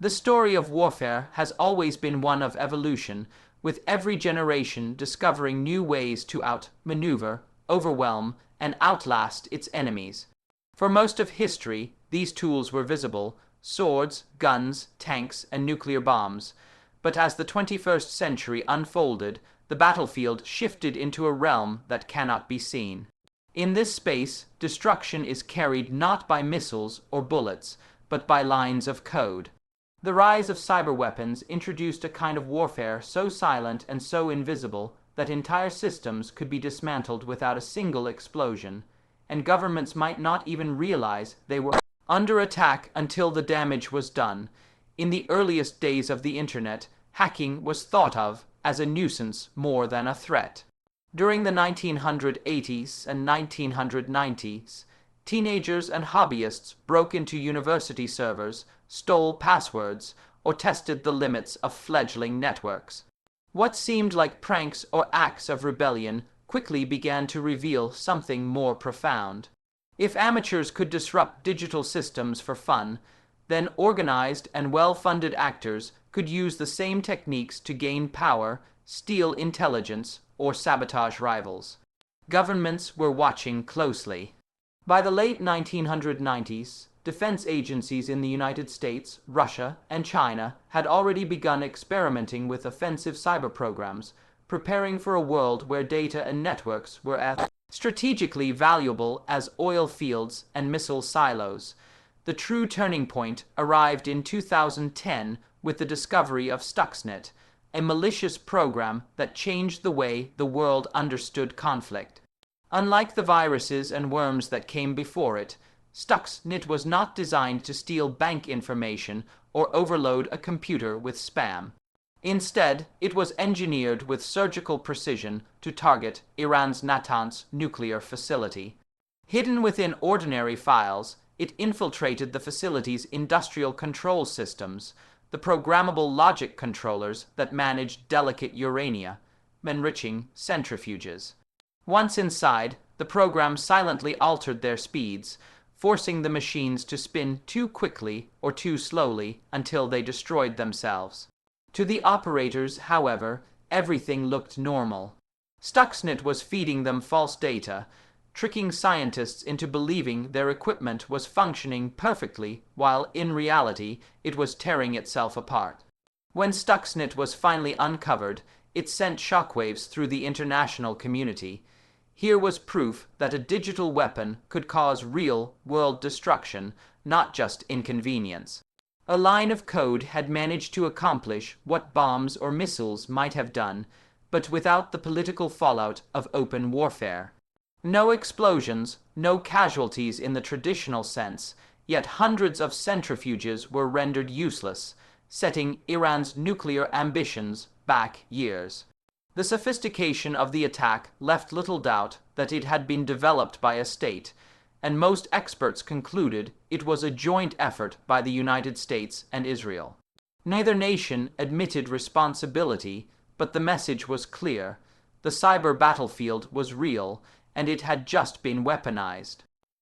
The story of warfare has always been one of evolution, with every generation discovering new ways to outmaneuver, overwhelm, and outlast its enemies. For most of history, these tools were visible: swords, guns, tanks, and nuclear bombs. But as the 21st century unfolded, the battlefield shifted into a realm that cannot be seen. In this space, destruction is carried not by missiles or bullets, but by lines of code. The rise of cyber weapons introduced a kind of warfare so silent and so invisible that entire systems could be dismantled without a single explosion, and governments might not even realize they were under attack until the damage was done. In the earliest days of the internet, hacking was thought of as a nuisance more than a threat. During the 1980s and 1990s, teenagers and hobbyists broke into university servers, stole passwords, or tested the limits of fledgling networks. What seemed like pranks or acts of rebellion quickly began to reveal something more profound. If amateurs could disrupt digital systems for fun, then organized and well-funded actors could use the same techniques to gain power, steal intelligence, or sabotage rivals. Governments were watching closely. By the late 1990s, defense agencies in the United States, Russia, and China had already begun experimenting with offensive cyber programs, preparing for a world where data and networks were as strategically valuable as oil fields and missile silos. The true turning point arrived in 2010 with the discovery of Stuxnet, a malicious program that changed the way the world understood conflict. Unlike the viruses and worms that came before it, Stuxnet was not designed to steal bank information or overload a computer with spam. Instead, it was engineered with surgical precision to target Iran's Natanz nuclear facility. Hidden within ordinary files, it infiltrated the facility's industrial control systems, the programmable logic controllers that managed delicate uranium, enriching centrifuges. Once inside, the program silently altered their speeds, forcing the machines to spin too quickly or too slowly until they destroyed themselves. To the operators, however, everything looked normal. Stuxnet was feeding them false data, tricking scientists into believing their equipment was functioning perfectly while in reality it was tearing itself apart. When Stuxnet was finally uncovered, it sent shockwaves through the international community. Here was proof that a digital weapon could cause real world destruction, not just inconvenience. A line of code had managed to accomplish what bombs or missiles might have done, but without the political fallout of open warfare. No explosions, no casualties in the traditional sense, yet hundreds of centrifuges were rendered useless, setting Iran's nuclear ambitions back years. The sophistication of the attack left little doubt that it had been developed by a state, and most experts concluded it was a joint effort by the United States and Israel. Neither nation admitted responsibility, but the message was clear: the cyber battlefield was real, and it had just been weaponized.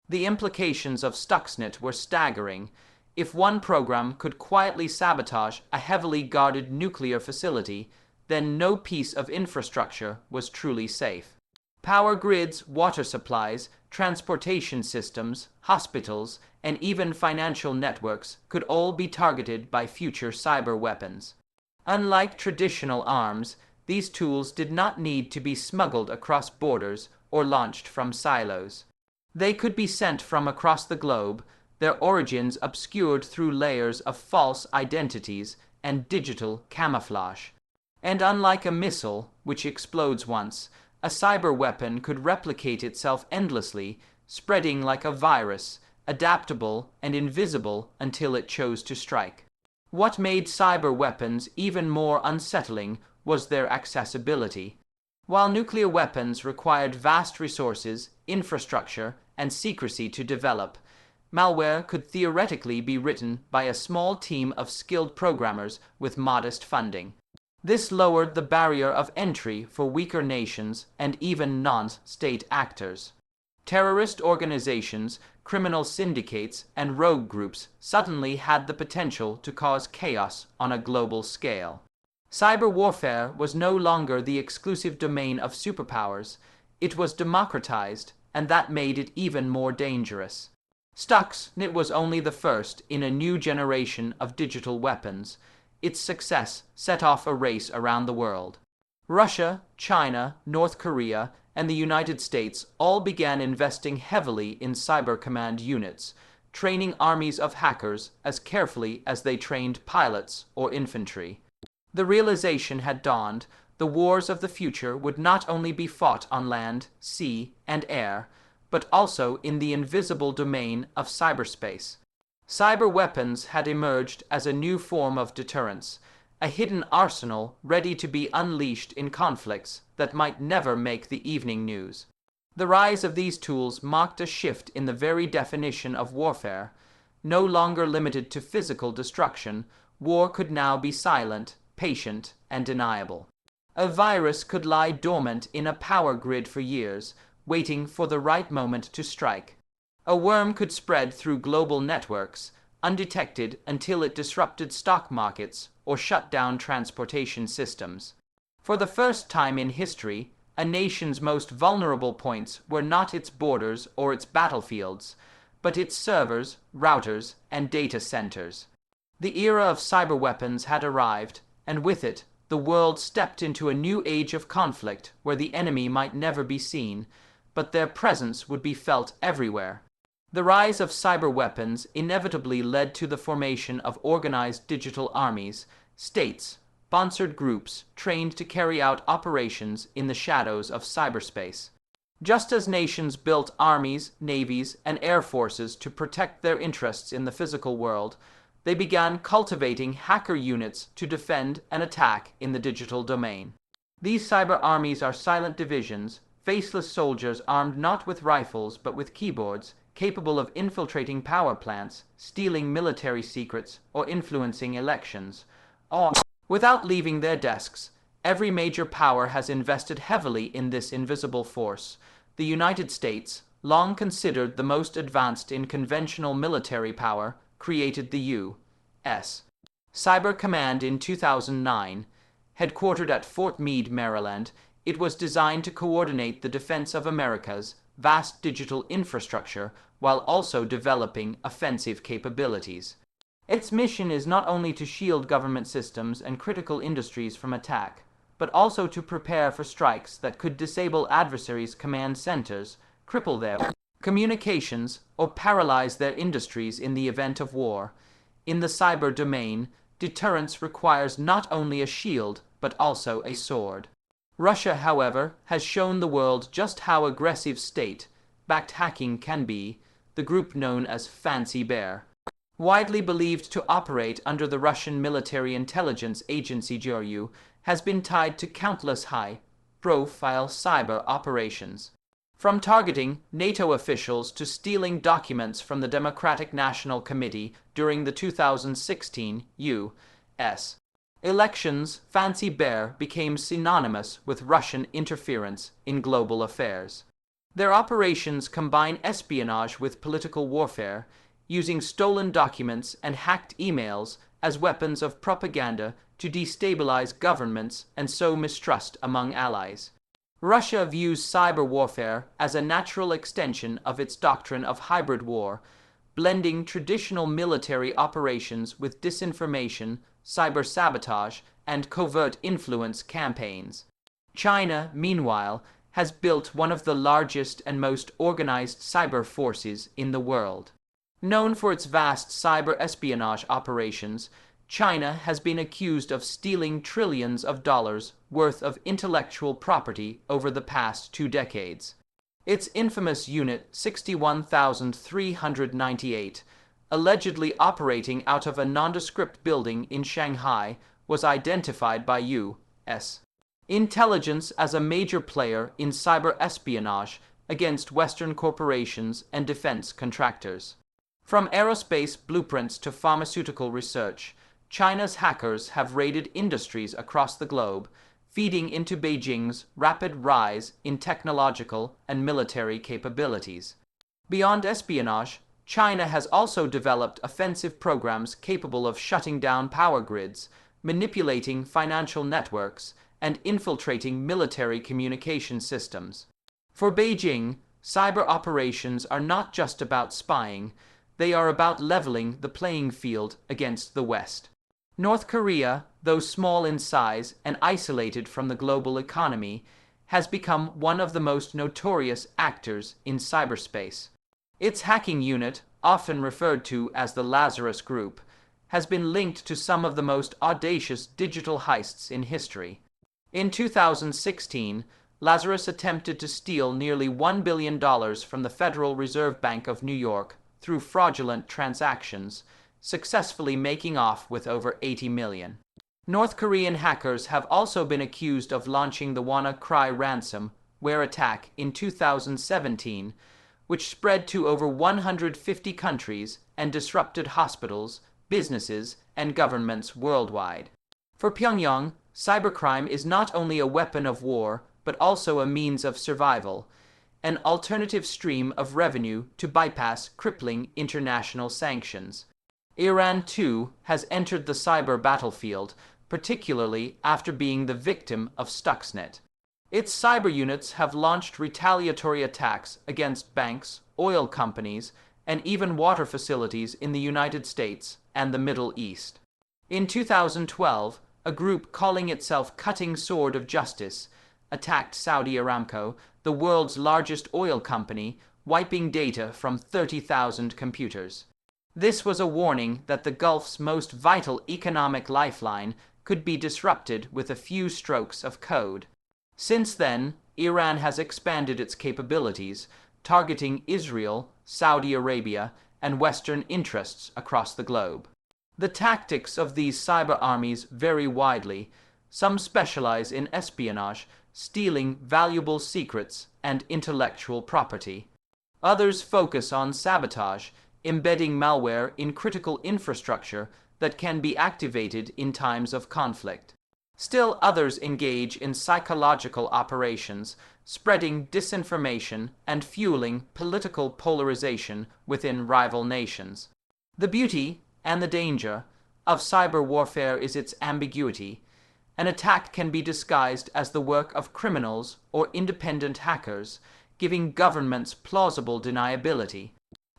The implications of Stuxnet were staggering. If one program could quietly sabotage a heavily guarded nuclear facility, then no piece of infrastructure was truly safe. Power grids, water supplies, transportation systems, hospitals, and even financial networks could all be targeted by future cyber weapons. Unlike traditional arms, these tools did not need to be smuggled across borders or launched from silos. They could be sent from across the globe, their origins obscured through layers of false identities and digital camouflage. And unlike a missile, which explodes once, a cyber weapon could replicate itself endlessly, spreading like a virus, adaptable and invisible until it chose to strike. What made cyber weapons even more unsettling was their accessibility. While nuclear weapons required vast resources, infrastructure, and secrecy to develop, malware could theoretically be written by a small team of skilled programmers with modest funding. This lowered the barrier of entry for weaker nations and even non-state actors. Terrorist organizations, criminal syndicates, and rogue groups suddenly had the potential to cause chaos on a global scale. Cyber warfare was no longer the exclusive domain of superpowers. It was democratized, and that made it even more dangerous. Stuxnet was only the first in a new generation of digital weapons. Its success set off a race around the world. Russia, China, North Korea, and the United States all began investing heavily in cyber command units, training armies of hackers as carefully as they trained pilots or infantry. The realization had dawned: the wars of the future would not only be fought on land, sea, and air, but also in the invisible domain of cyberspace. Cyber weapons had emerged as a new form of deterrence, a hidden arsenal ready to be unleashed in conflicts that might never make the evening news. The rise of these tools marked a shift in the very definition of warfare. No longer limited to physical destruction, war could now be silent, patient, and deniable. A virus could lie dormant in a power grid for years, waiting for the right moment to strike. A worm could spread through global networks, undetected until it disrupted stock markets or shut down transportation systems. For the first time in history, a nation's most vulnerable points were not its borders or its battlefields, but its servers, routers, and data centers. The era of cyber weapons had arrived, and with it, the world stepped into a new age of conflict where the enemy might never be seen, but their presence would be felt everywhere. The rise of cyber weapons inevitably led to the formation of organized digital armies, states, sponsored groups trained to carry out operations in the shadows of cyberspace. Just as nations built armies, navies, and air forces to protect their interests in the physical world, they began cultivating hacker units to defend and attack in the digital domain. These cyber armies are silent divisions, faceless soldiers armed not with rifles but with keyboards, capable of infiltrating power plants, stealing military secrets, or influencing elections. All without leaving their desks. Every major power has invested heavily in this invisible force. The United States, long considered the most advanced in conventional military power, created the U.S. Cyber Command in 2009. Headquartered at Fort Meade, Maryland, it was designed to coordinate the defense of America's vast digital infrastructure while also developing offensive capabilities. Its mission is not only to shield government systems and critical industries from attack, but also to prepare for strikes that could disable adversaries' command centers, cripple their communications, or paralyze their industries in the event of war. In the cyber domain, deterrence requires not only a shield, but also a sword. Russia, however, has shown the world just how aggressive state-backed hacking can be, the group known as Fancy Bear. Widely believed to operate under the Russian military intelligence agency GRU, has been tied to countless high-profile cyber operations. From targeting NATO officials to stealing documents from the Democratic National Committee during the 2016 U.S. elections, Fancy Bear became synonymous with Russian interference in global affairs. Their operations combine espionage with political warfare, using stolen documents and hacked emails as weapons of propaganda to destabilize governments and sow mistrust among allies. Russia views cyber warfare as a natural extension of its doctrine of hybrid war, blending traditional military operations with disinformation, cyber sabotage, and covert influence campaigns. China, meanwhile, has built one of the largest and most organized cyber forces in the world. Known for its vast cyber espionage operations, China has been accused of stealing trillions of dollars worth of intellectual property over the past 2 decades. Its infamous Unit 61,398, allegedly operating out of a nondescript building in Shanghai, was identified by U.S. intelligence as a major player in cyber espionage against Western corporations and defense contractors. From aerospace blueprints to pharmaceutical research, China's hackers have raided industries across the globe, feeding into Beijing's rapid rise in technological and military capabilities. Beyond espionage, China has also developed offensive programs capable of shutting down power grids, manipulating financial networks, and infiltrating military communication systems. For Beijing, cyber operations are not just about spying, they are about leveling the playing field against the West. North Korea, though small in size and isolated from the global economy, has become one of the most notorious actors in cyberspace. Its hacking unit, often referred to as the Lazarus Group, has been linked to some of the most audacious digital heists in history. In 2016, Lazarus attempted to steal nearly $1 billion from the Federal Reserve Bank of New York through fraudulent transactions, successfully making off with over $80 million. North Korean hackers have also been accused of launching the WannaCry ransomware attack in 2017, which spread to over 150 countries and disrupted hospitals, businesses, and governments worldwide. For Pyongyang, cybercrime is not only a weapon of war, but also a means of survival, an alternative stream of revenue to bypass crippling international sanctions. Iran, too, has entered the cyber battlefield, particularly after being the victim of Stuxnet. Its cyber units have launched retaliatory attacks against banks, oil companies, and even water facilities in the United States and the Middle East. In 2012, a group calling itself Cutting Sword of Justice attacked Saudi Aramco, the world's largest oil company, wiping data from 30,000 computers. This was a warning that the Gulf's most vital economic lifeline could be disrupted with a few strokes of code. Since then, Iran has expanded its capabilities, targeting Israel, Saudi Arabia, and Western interests across the globe. The tactics of these cyber armies vary widely. Some specialize in espionage, stealing valuable secrets and intellectual property. Others focus on sabotage, embedding malware in critical infrastructure that can be activated in times of conflict. Still others engage in psychological operations, spreading disinformation and fueling political polarization within rival nations. The beauty and the danger of cyber warfare is its ambiguity. An attack can be disguised as the work of criminals or independent hackers, giving governments plausible deniability.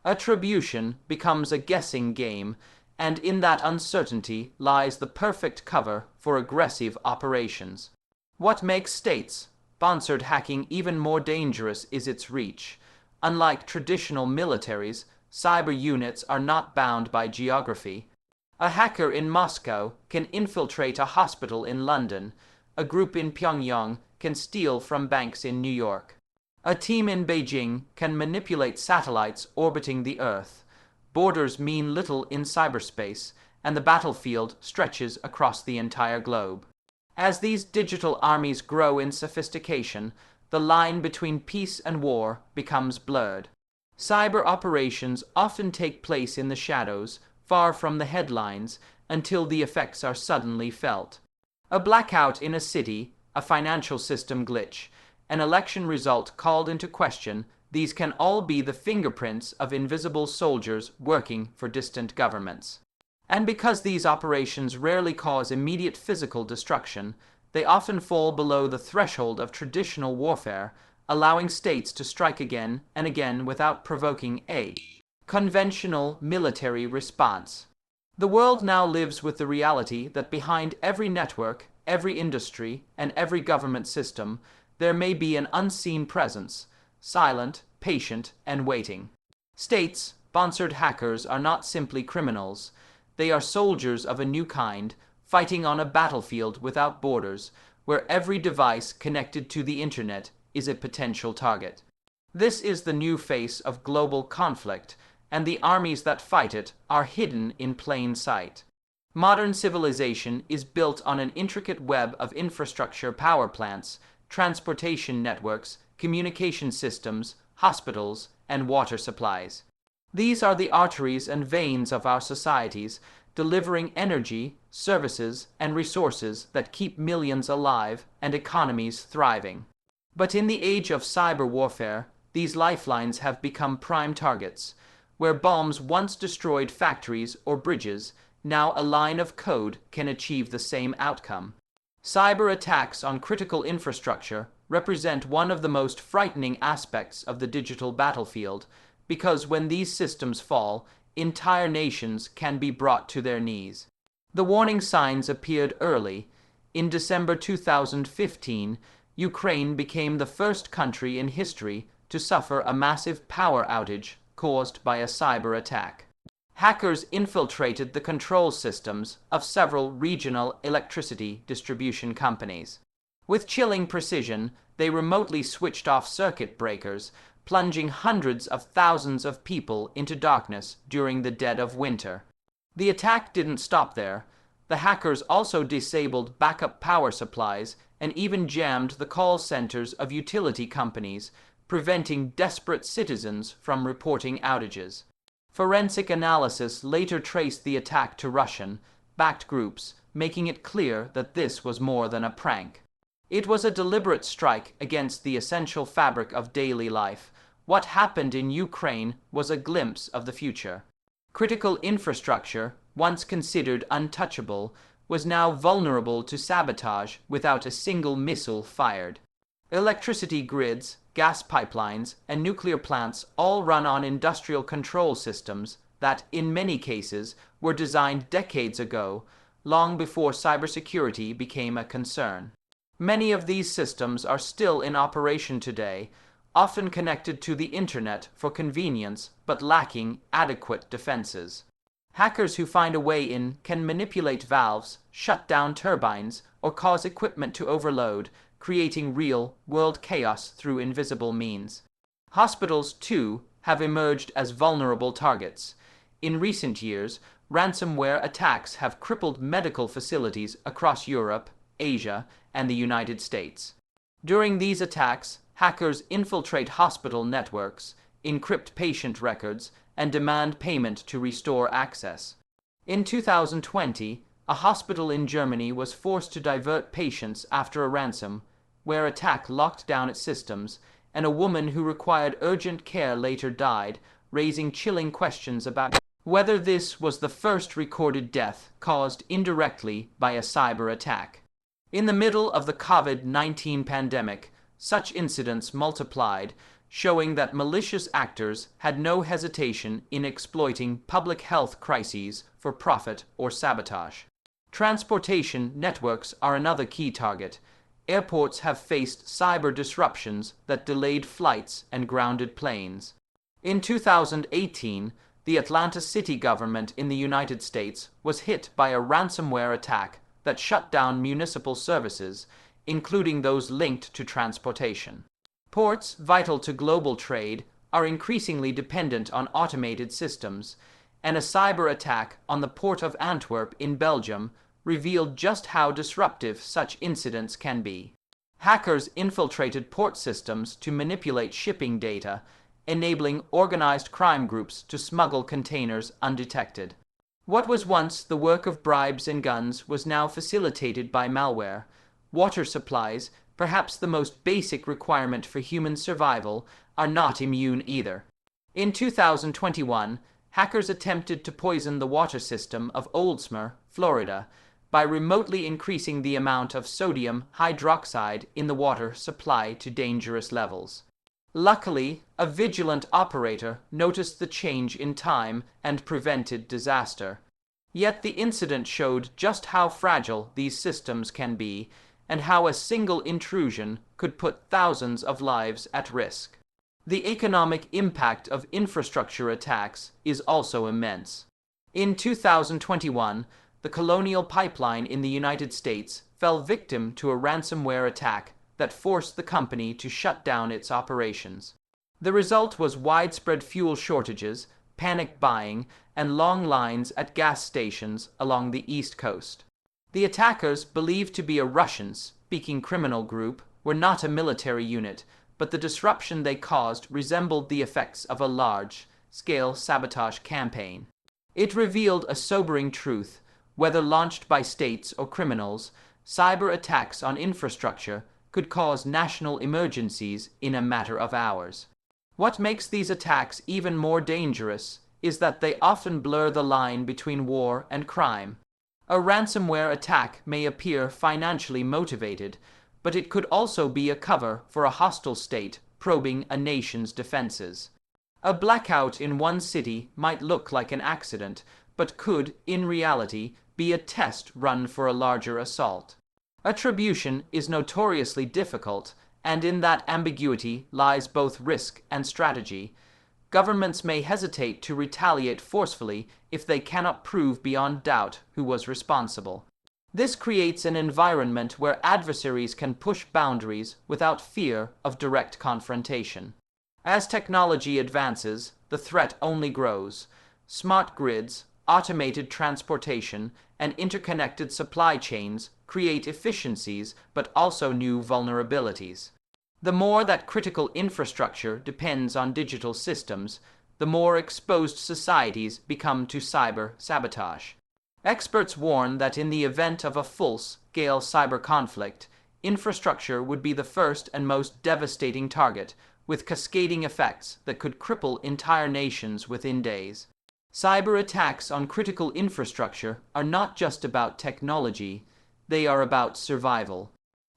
Attribution becomes a guessing game, and in that uncertainty lies the perfect cover for aggressive operations. What makes state-sponsored hacking even more dangerous is its reach. Unlike traditional militaries, cyber units are not bound by geography. A hacker in Moscow can infiltrate a hospital in London. A group in Pyongyang can steal from banks in New York. A team in Beijing can manipulate satellites orbiting the Earth. Borders mean little in cyberspace, and the battlefield stretches across the entire globe. As these digital armies grow in sophistication, the line between peace and war becomes blurred. Cyber operations often take place in the shadows, far from the headlines, until the effects are suddenly felt. A blackout in a city, a financial system glitch, an election result called into question, these can all be the fingerprints of invisible soldiers working for distant governments. And because these operations rarely cause immediate physical destruction, they often fall below the threshold of traditional warfare, allowing states to strike again and again without provoking a conventional military response. The world now lives with the reality that behind every network, every industry, and every government system, there may be an unseen presence, silent, patient, and waiting. State-sponsored hackers are not simply criminals. They are soldiers of a new kind, fighting on a battlefield without borders, where every device connected to the internet is a potential target. This is the new face of global conflict, and the armies that fight it are hidden in plain sight. Modern civilization is built on an intricate web of infrastructure, power plants, transportation networks, communication systems, hospitals, and water supplies. These are the arteries and veins of our societies, delivering energy, services, and resources that keep millions alive and economies thriving. But in the age of cyber warfare, these lifelines have become prime targets. Where bombs once destroyed factories or bridges, now a line of code can achieve the same outcome. Cyber attacks on critical infrastructure represent one of the most frightening aspects of the digital battlefield, because when these systems fall, entire nations can be brought to their knees. The warning signs appeared early. In December 2015, Ukraine became the first country in history to suffer a massive power outage caused by a cyber attack. Hackers infiltrated the control systems of several regional electricity distribution companies. With chilling precision, they remotely switched off circuit breakers, plunging hundreds of thousands of people into darkness during the dead of winter. The attack didn't stop there. The hackers also disabled backup power supplies and even jammed the call centers of utility companies, preventing desperate citizens from reporting outages. Forensic analysis later traced the attack to Russian-backed groups, making it clear that this was more than a prank. It was a deliberate strike against the essential fabric of daily life. What happened in Ukraine was a glimpse of the future. Critical infrastructure, once considered untouchable, was now vulnerable to sabotage without a single missile fired. Electricity grids, gas pipelines, and nuclear plants all run on industrial control systems that, in many cases, were designed decades ago, long before cybersecurity became a concern. Many of these systems are still in operation today, often connected to the internet for convenience but lacking adequate defenses. Hackers who find a way in can manipulate valves, shut down turbines, or cause equipment to overload, creating real-world chaos through invisible means. Hospitals, too, have emerged as vulnerable targets. In recent years, ransomware attacks have crippled medical facilities across Europe, Asia, and the United States. During these attacks, hackers infiltrate hospital networks, encrypt patient records, and demand payment to restore access. In 2020, a hospital in Germany was forced to divert patients after a ransomware attack locked down its systems, and a woman who required urgent care later died, raising chilling questions about whether this was the first recorded death caused indirectly by a cyber attack. In the middle of the COVID-19 pandemic, such incidents multiplied, showing that malicious actors had no hesitation in exploiting public health crises for profit or sabotage. Transportation networks are another key target. Airports have faced cyber disruptions that delayed flights and grounded planes. In 2018, the Atlanta city government in the United States was hit by a ransomware attack that shut down municipal services, including those linked to transportation. Ports, vital to global trade, are increasingly dependent on automated systems, and a cyber attack on the port of Antwerp in Belgium revealed just how disruptive such incidents can be. Hackers infiltrated port systems to manipulate shipping data, enabling organized crime groups to smuggle containers undetected. What was once the work of bribes and guns was now facilitated by malware. Water supplies, perhaps the most basic requirement for human survival, are not immune either. In 2021, hackers attempted to poison the water system of Oldsmar, Florida, by remotely increasing the amount of sodium hydroxide in the water supply to dangerous levels. Luckily, a vigilant operator noticed the change in time and prevented disaster. Yet the incident showed just how fragile these systems can be, and how a single intrusion could put thousands of lives at risk. The economic impact of infrastructure attacks is also immense. In 2021, the Colonial Pipeline in the United States fell victim to a ransomware attack that forced the company to shut down its operations. The result was widespread fuel shortages, panic buying, and long lines at gas stations along the East Coast. The attackers, believed to be a Russian-speaking criminal group, were not a military unit, but the disruption they caused resembled the effects of a large-scale sabotage campaign. It revealed a sobering truth: whether launched by states or criminals, cyber attacks on infrastructure could cause national emergencies in a matter of hours. What makes these attacks even more dangerous is that they often blur the line between war and crime. A ransomware attack may appear financially motivated, but it could also be a cover for a hostile state probing a nation's defenses. A blackout in one city might look like an accident, but could, in reality, be a test run for a larger assault. Attribution is notoriously difficult, and in that ambiguity lies both risk and strategy. Governments may hesitate to retaliate forcefully if they cannot prove beyond doubt who was responsible. This creates an environment where adversaries can push boundaries without fear of direct confrontation. As technology advances, the threat only grows. Smart grids, automated transportation, and interconnected supply chains create efficiencies but also new vulnerabilities. The more that critical infrastructure depends on digital systems, the more exposed societies become to cyber sabotage. Experts warn that in the event of a full-scale cyber conflict, infrastructure would be the first and most devastating target, with cascading effects that could cripple entire nations within days. Cyber attacks on critical infrastructure are not just about technology, they are about survival.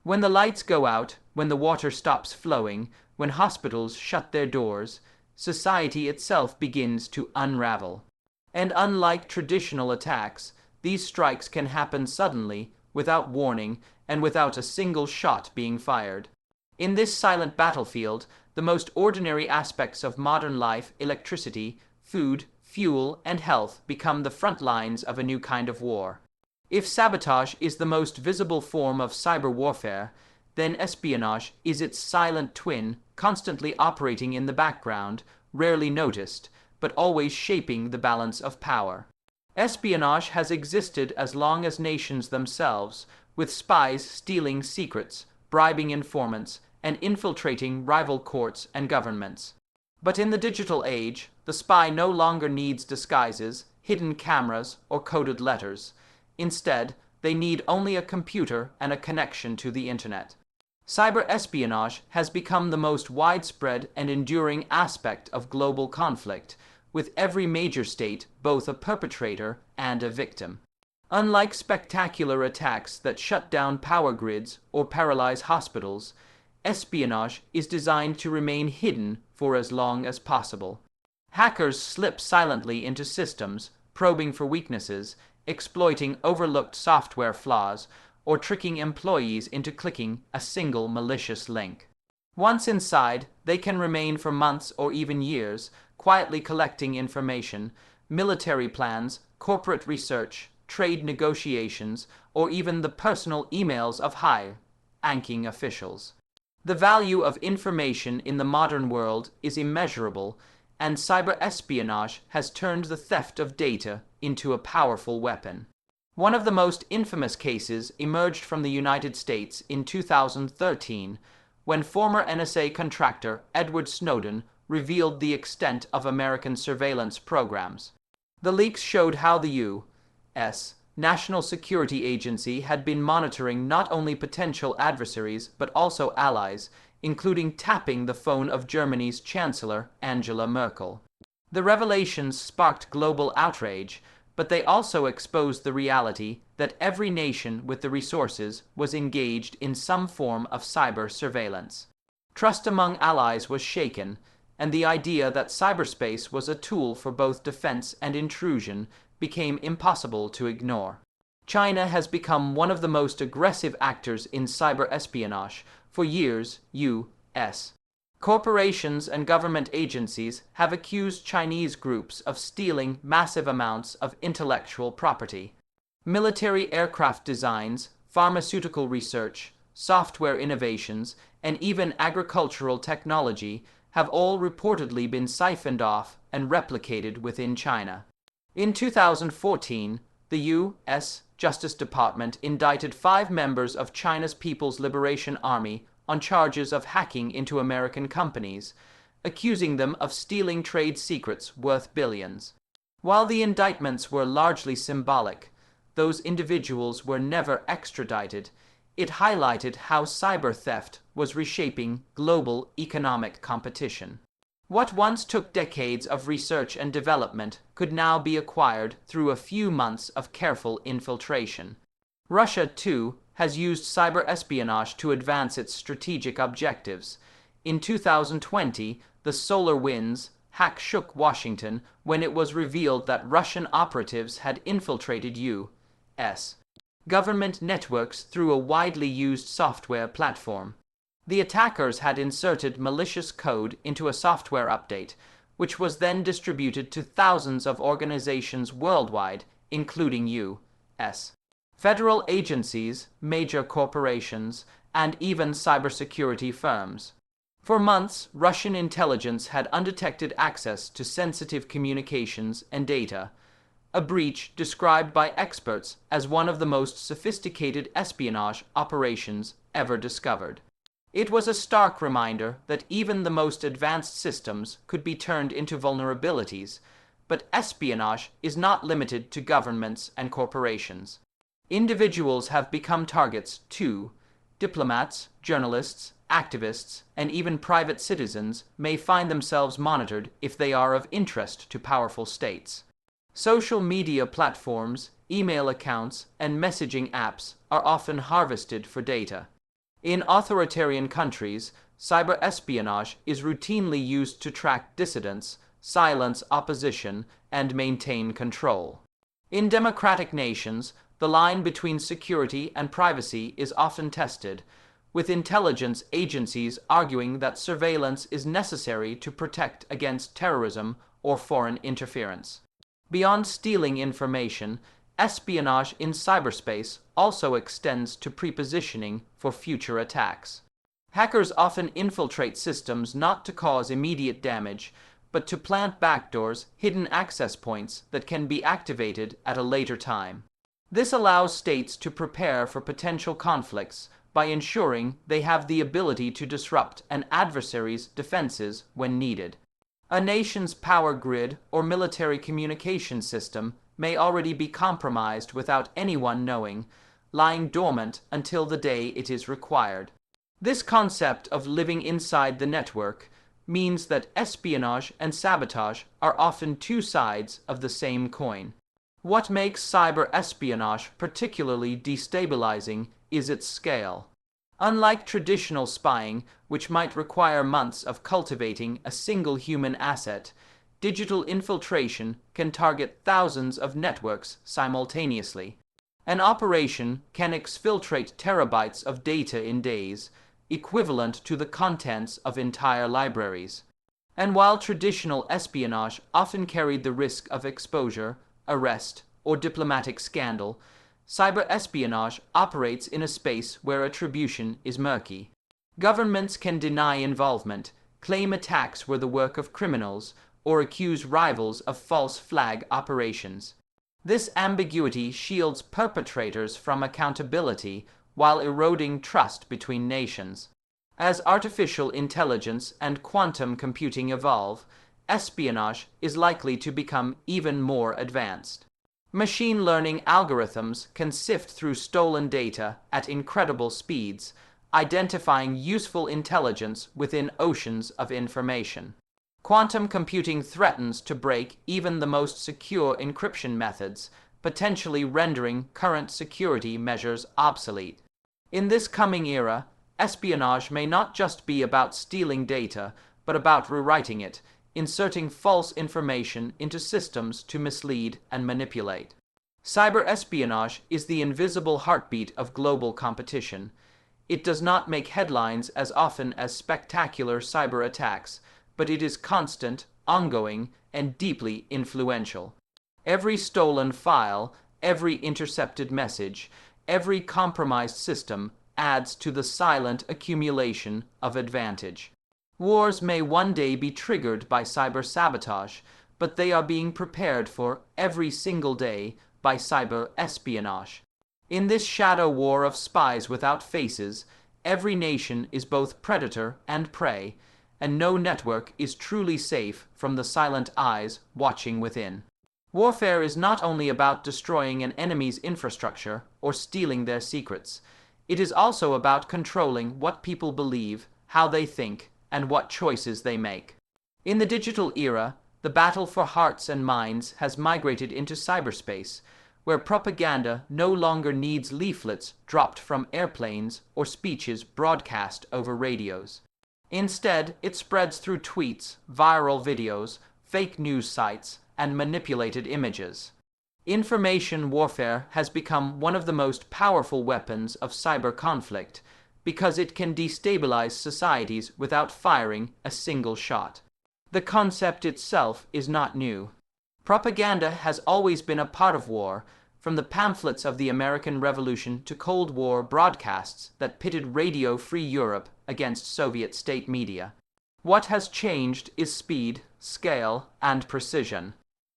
When the lights go out, when the water stops flowing, when hospitals shut their doors, society itself begins to unravel. And unlike traditional attacks, these strikes can happen suddenly, without warning, and without a single shot being fired. In this silent battlefield, the most ordinary aspects of modern life, electricity, food, fuel, and health, become the front lines of a new kind of war. If sabotage is the most visible form of cyber warfare, then espionage is its silent twin, constantly operating in the background, rarely noticed, but always shaping the balance of power. Espionage has existed as long as nations themselves, with spies stealing secrets, bribing informants, and infiltrating rival courts and governments. But in the digital age, the spy no longer needs disguises, hidden cameras, or coded letters. Instead, they need only a computer and a connection to the internet. Cyber espionage has become the most widespread and enduring aspect of global conflict, with every major state both a perpetrator and a victim. Unlike spectacular attacks that shut down power grids or paralyze hospitals, espionage is designed to remain hidden for as long as possible. Hackers slip silently into systems, probing for weaknesses, exploiting overlooked software flaws, or tricking employees into clicking a single malicious link. Once inside, they can remain for months or even years, quietly collecting information, military plans, corporate research, trade negotiations, or even the personal emails of high-ranking officials. The value of information in the modern world is immeasurable, and cyber espionage has turned the theft of data into a powerful weapon. One of the most infamous cases emerged from the United States in 2013, when former NSA contractor Edward Snowden revealed the extent of American surveillance programs. The leaks showed how the U.S. National Security Agency had been monitoring not only potential adversaries but also allies, including tapping the phone of Germany's Chancellor Angela Merkel. The revelations sparked global outrage, but they also exposed the reality that every nation with the resources was engaged in some form of cyber surveillance. Trust among allies was shaken, and the idea that cyberspace was a tool for both defense and intrusion became impossible to ignore. China has become one of the most aggressive actors in cyber espionage. For years, U.S. corporations and government agencies have accused Chinese groups of stealing massive amounts of intellectual property. Military aircraft designs, pharmaceutical research, software innovations, and even agricultural technology have all reportedly been siphoned off and replicated within China. In 2014, the U.S. Justice Department indicted 5 members of China's People's Liberation Army on charges of hacking into American companies, accusing them of stealing trade secrets worth billions. While the indictments were largely symbolic, those individuals were never extradited. It highlighted how cyber theft was reshaping global economic competition. What once took decades of research and development could now be acquired through a few months of careful infiltration. Russia, too, has used cyber espionage to advance its strategic objectives. In 2020, the SolarWinds hack shook Washington when it was revealed that Russian operatives had infiltrated U.S. government networks through a widely used software platform. The attackers had inserted malicious code into a software update, which was then distributed to thousands of organizations worldwide, including U.S. federal agencies, major corporations, and even cybersecurity firms. For months, Russian intelligence had undetected access to sensitive communications and data, a breach described by experts as one of the most sophisticated espionage operations ever discovered. It was a stark reminder that even the most advanced systems could be turned into vulnerabilities, but espionage is not limited to governments and corporations. Individuals have become targets too. Diplomats, journalists, activists, and even private citizens may find themselves monitored if they are of interest to powerful states. Social media platforms, email accounts, and messaging apps are often harvested for data. In authoritarian countries, cyber espionage is routinely used to track dissidents, silence opposition, and maintain control. In democratic nations, the line between security and privacy is often tested, with intelligence agencies arguing that surveillance is necessary to protect against terrorism or foreign interference. Beyond stealing information, espionage in cyberspace also extends to prepositioning for future attacks. Hackers often infiltrate systems not to cause immediate damage, but to plant backdoors, hidden access points that can be activated at a later time. This allows states to prepare for potential conflicts by ensuring they have the ability to disrupt an adversary's defenses when needed. A nation's power grid or military communication system may already be compromised without anyone knowing, lying dormant until the day it is required. This concept of living inside the network means that espionage and sabotage are often two sides of the same coin. What makes cyber espionage particularly destabilizing is its scale. Unlike traditional spying, which might require months of cultivating a single human asset, digital infiltration can target thousands of networks simultaneously. An operation can exfiltrate terabytes of data in days, equivalent to the contents of entire libraries. And while traditional espionage often carried the risk of exposure, arrest, or diplomatic scandal, cyber espionage operates in a space where attribution is murky. Governments can deny involvement, claim attacks were the work of criminals, or accuse rivals of false flag operations. This ambiguity shields perpetrators from accountability while eroding trust between nations. As artificial intelligence and quantum computing evolve, espionage is likely to become even more advanced. Machine learning algorithms can sift through stolen data at incredible speeds, identifying useful intelligence within oceans of information. Quantum computing threatens to break even the most secure encryption methods, potentially rendering current security measures obsolete. In this coming era, espionage may not just be about stealing data, but about rewriting it, inserting false information into systems to mislead and manipulate. Cyber espionage is the invisible heartbeat of global competition. It does not make headlines as often as spectacular cyber attacks, but it is constant, ongoing, and deeply influential. Every stolen file, every intercepted message, every compromised system adds to the silent accumulation of advantage. Wars may one day be triggered by cyber sabotage, but they are being prepared for every single day by cyber espionage. In this shadow war of spies without faces, every nation is both predator and prey, and no network is truly safe from the silent eyes watching within. Warfare is not only about destroying an enemy's infrastructure or stealing their secrets. It is also about controlling what people believe, how they think, and what choices they make. In the digital era, the battle for hearts and minds has migrated into cyberspace, where propaganda no longer needs leaflets dropped from airplanes or speeches broadcast over radios. Instead, it spreads through tweets, viral videos, fake news sites, and manipulated images. Information warfare has become one of the most powerful weapons of cyber conflict because it can destabilize societies without firing a single shot. The concept itself is not new. Propaganda has always been a part of war, from the pamphlets of the American Revolution to Cold War broadcasts that pitted Radio-Free Europe against Soviet state media. What has changed is speed, scale, and precision.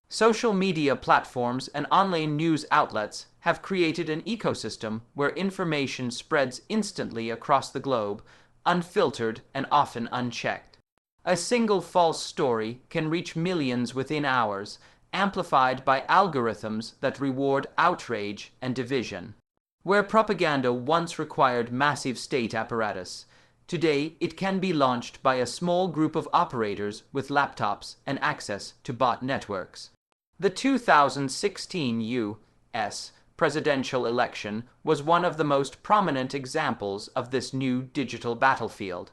Social media platforms and online news outlets have created an ecosystem where information spreads instantly across the globe, unfiltered and often unchecked. A single false story can reach millions within hours, amplified by algorithms that reward outrage and division. Where propaganda once required massive state apparatus, today it can be launched by a small group of operators with laptops and access to bot networks. The 2016 U.S. presidential election was one of the most prominent examples of this new digital battlefield.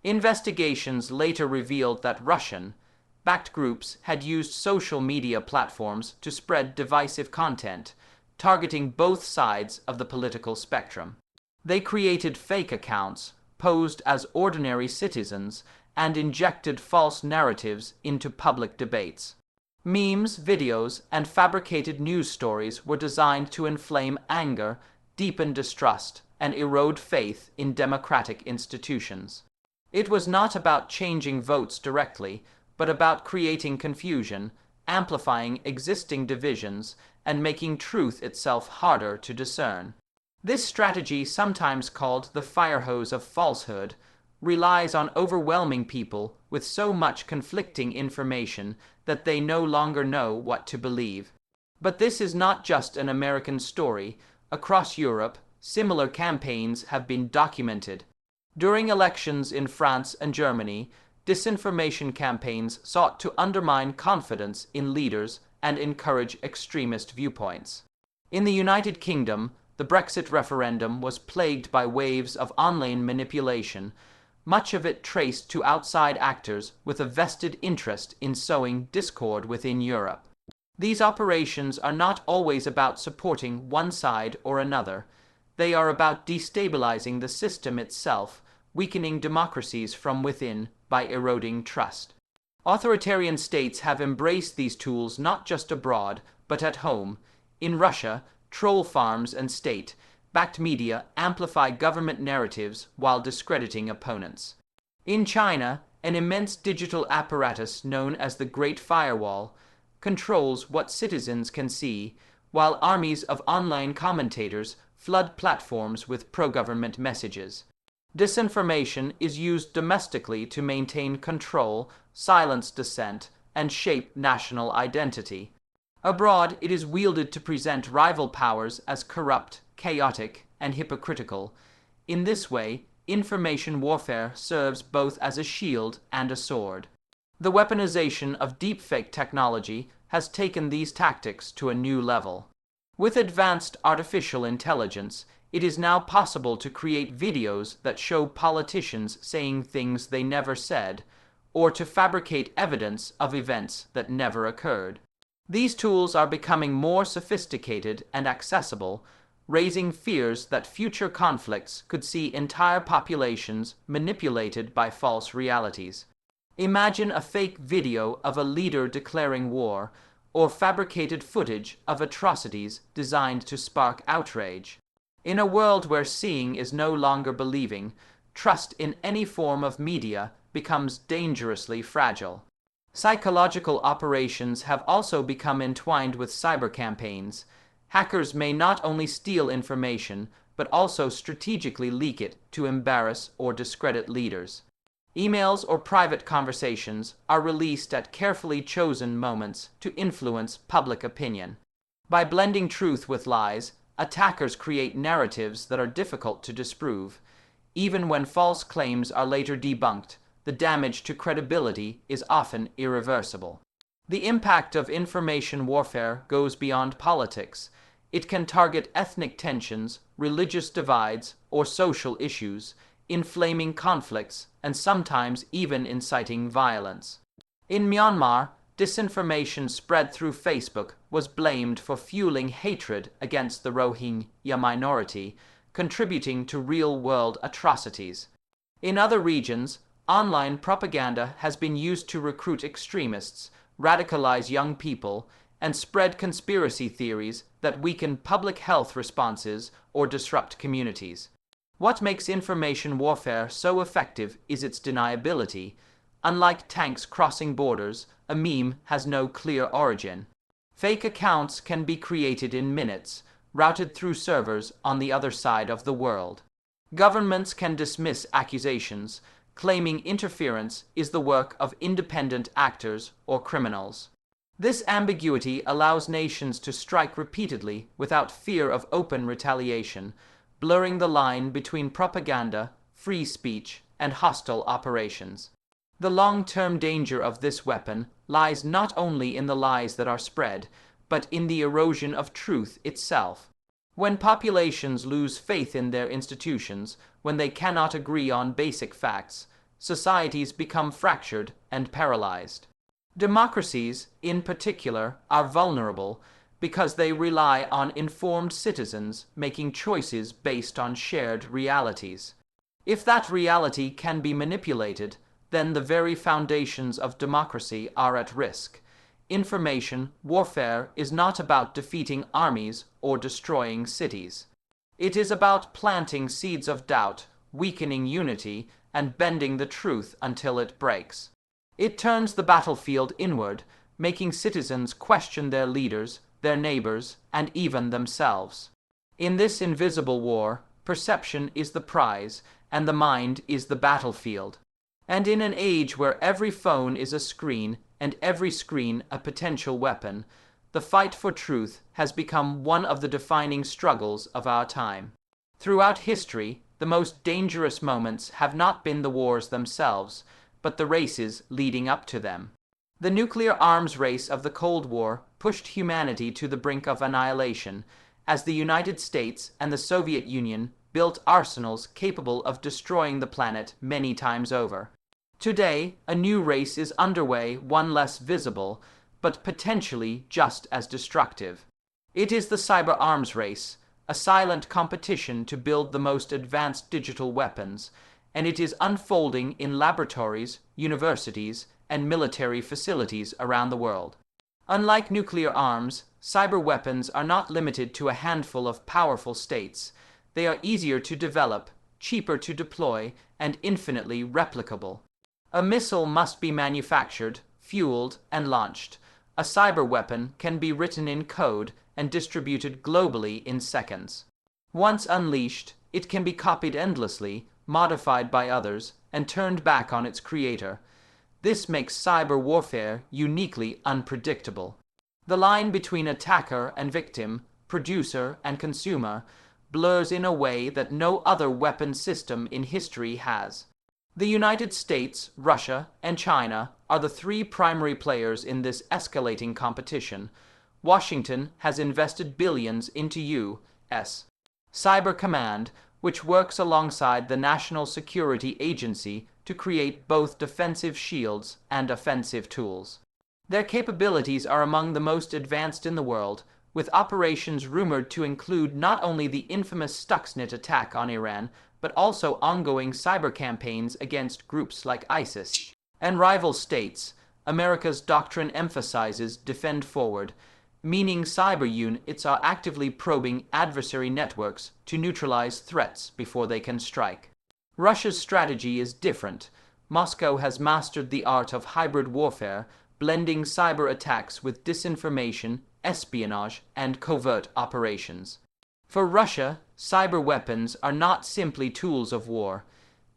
Investigations later revealed that Russian-backed groups had used social media platforms to spread divisive content, targeting both sides of the political spectrum. They created fake accounts, posed as ordinary citizens, and injected false narratives into public debates. Memes, videos, and fabricated news stories were designed to inflame anger, deepen distrust, and erode faith in democratic institutions. It was not about changing votes directly, but about creating confusion, amplifying existing divisions, and making truth itself harder to discern. This strategy, sometimes called the fire hose of falsehood, relies on overwhelming people with so much conflicting information that they no longer know what to believe. But this is not just an American story. Across Europe, similar campaigns have been documented. During elections in France and Germany, disinformation campaigns sought to undermine confidence in leaders and encourage extremist viewpoints. In the United Kingdom, the Brexit referendum was plagued by waves of online manipulation, much of it traced to outside actors with a vested interest in sowing discord within Europe. These operations are not always about supporting one side or another. They are about destabilizing the system itself, weakening democracies from within by eroding trust. Authoritarian states have embraced these tools not just abroad, but at home. In Russia, troll farms and state-backed media amplify government narratives while discrediting opponents. In China, an immense digital apparatus known as the Great Firewall controls what citizens can see, while armies of online commentators flood platforms with pro-government messages. Disinformation is used domestically to maintain control, silence dissent, and shape national identity. Abroad, it is wielded to present rival powers as corrupt, chaotic, and hypocritical. In this way, information warfare serves both as a shield and a sword. The weaponization of deepfake technology has taken these tactics to a new level. With advanced artificial intelligence, it is now possible to create videos that show politicians saying things they never said, or to fabricate evidence of events that never occurred. These tools are becoming more sophisticated and accessible, raising fears that future conflicts could see entire populations manipulated by false realities. Imagine a fake video of a leader declaring war, or fabricated footage of atrocities designed to spark outrage. In a world where seeing is no longer believing, trust in any form of media becomes dangerously fragile. Psychological operations have also become entwined with cyber campaigns. Hackers may not only steal information, but also strategically leak it to embarrass or discredit leaders. Emails or private conversations are released at carefully chosen moments to influence public opinion. By blending truth with lies, attackers create narratives that are difficult to disprove. Even when false claims are later debunked, the damage to credibility is often irreversible. The impact of information warfare goes beyond politics. It can target ethnic tensions, religious divides, or social issues, inflaming conflicts and sometimes even inciting violence. In Myanmar, disinformation spread through Facebook was blamed for fueling hatred against the Rohingya minority, contributing to real-world atrocities. In other regions, online propaganda has been used to recruit extremists, radicalize young people, and spread conspiracy theories that weaken public health responses or disrupt communities. What makes information warfare so effective is its deniability. Unlike tanks crossing borders, a meme has no clear origin. Fake accounts can be created in minutes, routed through servers on the other side of the world. Governments can dismiss accusations, claiming interference is the work of independent actors or criminals. This ambiguity allows nations to strike repeatedly without fear of open retaliation, blurring the line between propaganda, free speech, and hostile operations. The long-term danger of this weapon lies not only in the lies that are spread, but in the erosion of truth itself. When populations lose faith in their institutions, when they cannot agree on basic facts, societies become fractured and paralyzed. Democracies, in particular, are vulnerable because they rely on informed citizens making choices based on shared realities. If that reality can be manipulated, then the very foundations of democracy are at risk. Information warfare is not about defeating armies or destroying cities. It is about planting seeds of doubt, weakening unity, and bending the truth until it breaks. It turns the battlefield inward, making citizens question their leaders, their neighbors, and even themselves. In this invisible war, perception is the prize, and the mind is the battlefield. And in an age where every phone is a screen, and every screen a potential weapon, the fight for truth has become one of the defining struggles of our time. Throughout history, the most dangerous moments have not been the wars themselves, but the races leading up to them. The nuclear arms race of the Cold War pushed humanity to the brink of annihilation, as the United States and the Soviet Union built arsenals capable of destroying the planet many times over. Today, a new race is underway, one less visible, but potentially just as destructive. It is the cyber arms race, a silent competition to build the most advanced digital weapons, and it is unfolding in laboratories, universities, and military facilities around the world. Unlike nuclear arms, cyber weapons are not limited to a handful of powerful states. They are easier to develop, cheaper to deploy, and infinitely replicable. A missile must be manufactured, fueled, and launched. A cyber weapon can be written in code and distributed globally in seconds. Once unleashed, it can be copied endlessly, modified by others, and turned back on its creator. This makes cyber warfare uniquely unpredictable. The line between attacker and victim, producer and consumer, blurs in a way that no other weapon system in history has. The United States, Russia, and China are the three primary players in this escalating competition. Washington has invested billions into U.S. Cyber Command, which works alongside the National Security Agency to create both defensive shields and offensive tools. Their capabilities are among the most advanced in the world, with operations rumored to include not only the infamous Stuxnet attack on Iran, but also ongoing cyber campaigns against groups like ISIS and rival states. America's doctrine emphasizes defend forward, meaning cyber units are actively probing adversary networks to neutralize threats before they can strike. Russia's strategy is different. Moscow has mastered the art of hybrid warfare, blending cyber attacks with disinformation, espionage, and covert operations. For Russia, cyber weapons are not simply tools of war.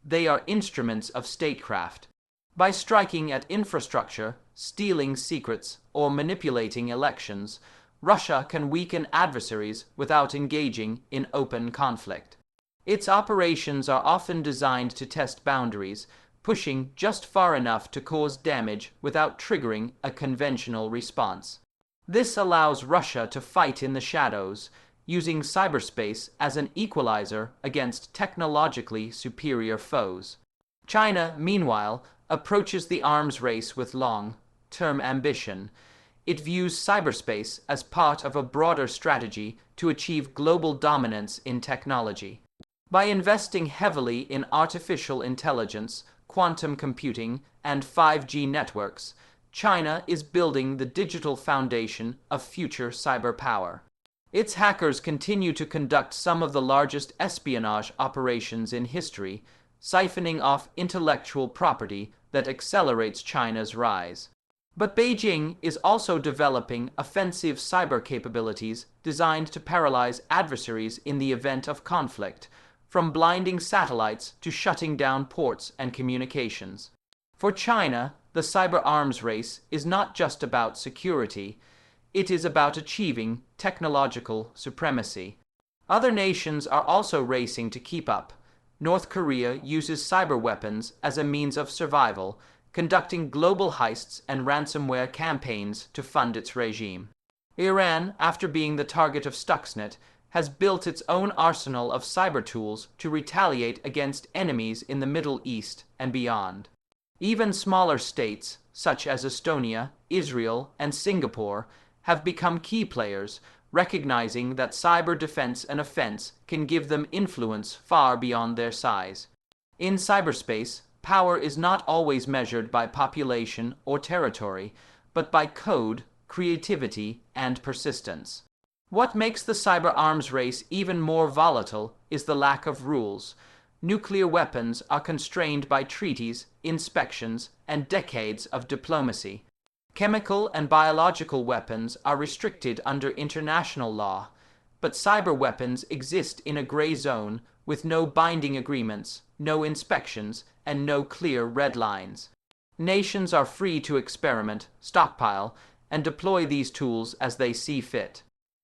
they are instruments of statecraft. By striking at infrastructure, stealing secrets, or manipulating elections, Russia can weaken adversaries without engaging in open conflict. Its operations are often designed to test boundaries, pushing just far enough to cause damage without triggering a conventional response. This allows Russia to fight in the shadows, using cyberspace as an equalizer against technologically superior foes. China, meanwhile, approaches the arms race with long-term ambition. It views cyberspace as part of a broader strategy to achieve global dominance in technology. By investing heavily in artificial intelligence, quantum computing, and 5G networks, China is building the digital foundation of future cyber power. Its hackers continue to conduct some of the largest espionage operations in history, siphoning off intellectual property that accelerates China's rise. But Beijing is also developing offensive cyber capabilities designed to paralyze adversaries in the event of conflict, from blinding satellites to shutting down ports and communications. For China, the cyber arms race is not just about security, it is about achieving technological supremacy. Other nations are also racing to keep up. North Korea uses cyber weapons as a means of survival, conducting global heists and ransomware campaigns to fund its regime. Iran, after being the target of Stuxnet, has built its own arsenal of cyber tools to retaliate against enemies in the Middle East and beyond. Even smaller states, such as Estonia, Israel, and Singapore, have become key players, recognizing that cyber defense and offense can give them influence far beyond their size. In cyberspace, power is not always measured by population or territory, but by code, creativity, and persistence. What makes the cyber arms race even more volatile is the lack of rules. Nuclear weapons are constrained by treaties, inspections, and decades of diplomacy. Chemical and biological weapons are restricted under international law, but cyber weapons exist in a gray zone with no binding agreements, no inspections, and no clear red lines. Nations are free to experiment, stockpile, and deploy these tools as they see fit.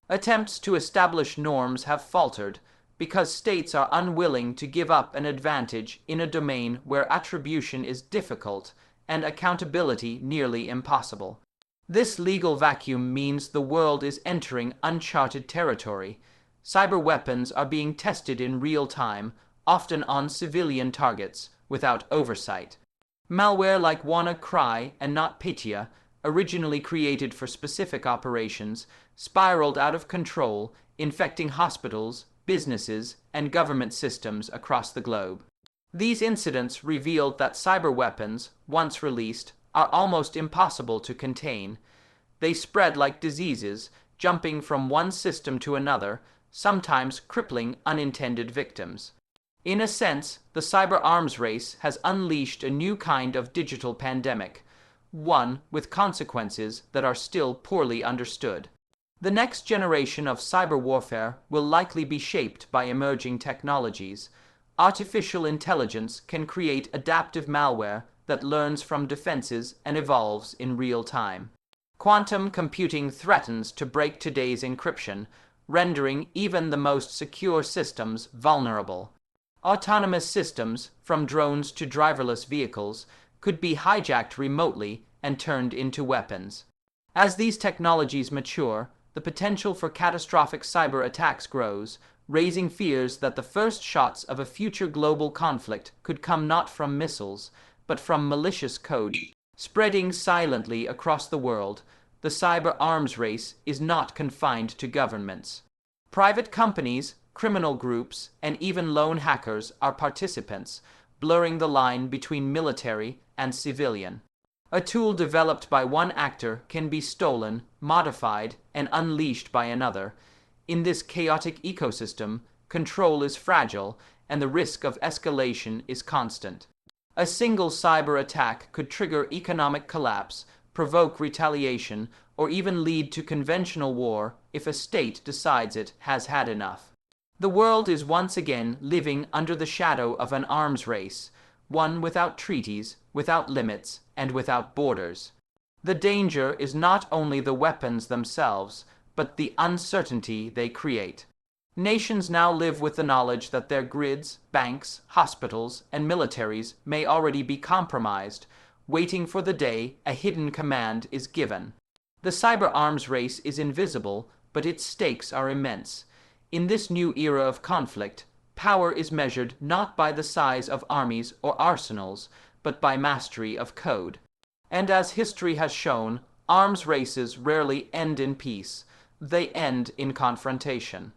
Attempts to establish norms have faltered because states are unwilling to give up an advantage in a domain where attribution is difficult and accountability nearly impossible. This legal vacuum means the world is entering uncharted territory. Cyber weapons are being tested in real time, often on civilian targets, without oversight. Malware like WannaCry and NotPetya, originally created for specific operations, spiraled out of control, infecting hospitals, businesses, and government systems across the globe. These incidents revealed that cyber weapons, once released, are almost impossible to contain. They spread like diseases, jumping from one system to another, sometimes crippling unintended victims. In a sense, the cyber arms race has unleashed a new kind of digital pandemic, one with consequences that are still poorly understood. The next generation of cyber warfare will likely be shaped by emerging technologies. Artificial intelligence can create adaptive malware that learns from defenses and evolves in real time. Quantum computing threatens to break today's encryption, rendering even the most secure systems vulnerable. Autonomous systems, from drones to driverless vehicles, could be hijacked remotely and turned into weapons. As these technologies mature, the potential for catastrophic cyber attacks grows, raising fears that the first shots of a future global conflict could come not from missiles, but from malicious code. Spreading silently across the world, the cyber arms race is not confined to governments. Private companies, criminal groups, and even lone hackers are participants, blurring the line between military and civilian. A tool developed by one actor can be stolen, modified, and unleashed by another. In this chaotic ecosystem, control is fragile, and the risk of escalation is constant. A single cyber attack could trigger economic collapse, provoke retaliation, or even lead to conventional war if a state decides it has had enough. The world is once again living under the shadow of an arms race, one without treaties, without limits, and without borders. The danger is not only the weapons themselves, but the uncertainty they create. Nations now live with the knowledge that their grids, banks, hospitals, and militaries may already be compromised, waiting for the day a hidden command is given. The cyber arms race is invisible, but its stakes are immense. In this new era of conflict, power is measured not by the size of armies or arsenals, but by mastery of code. And as history has shown, arms races rarely end in peace. They end in confrontation.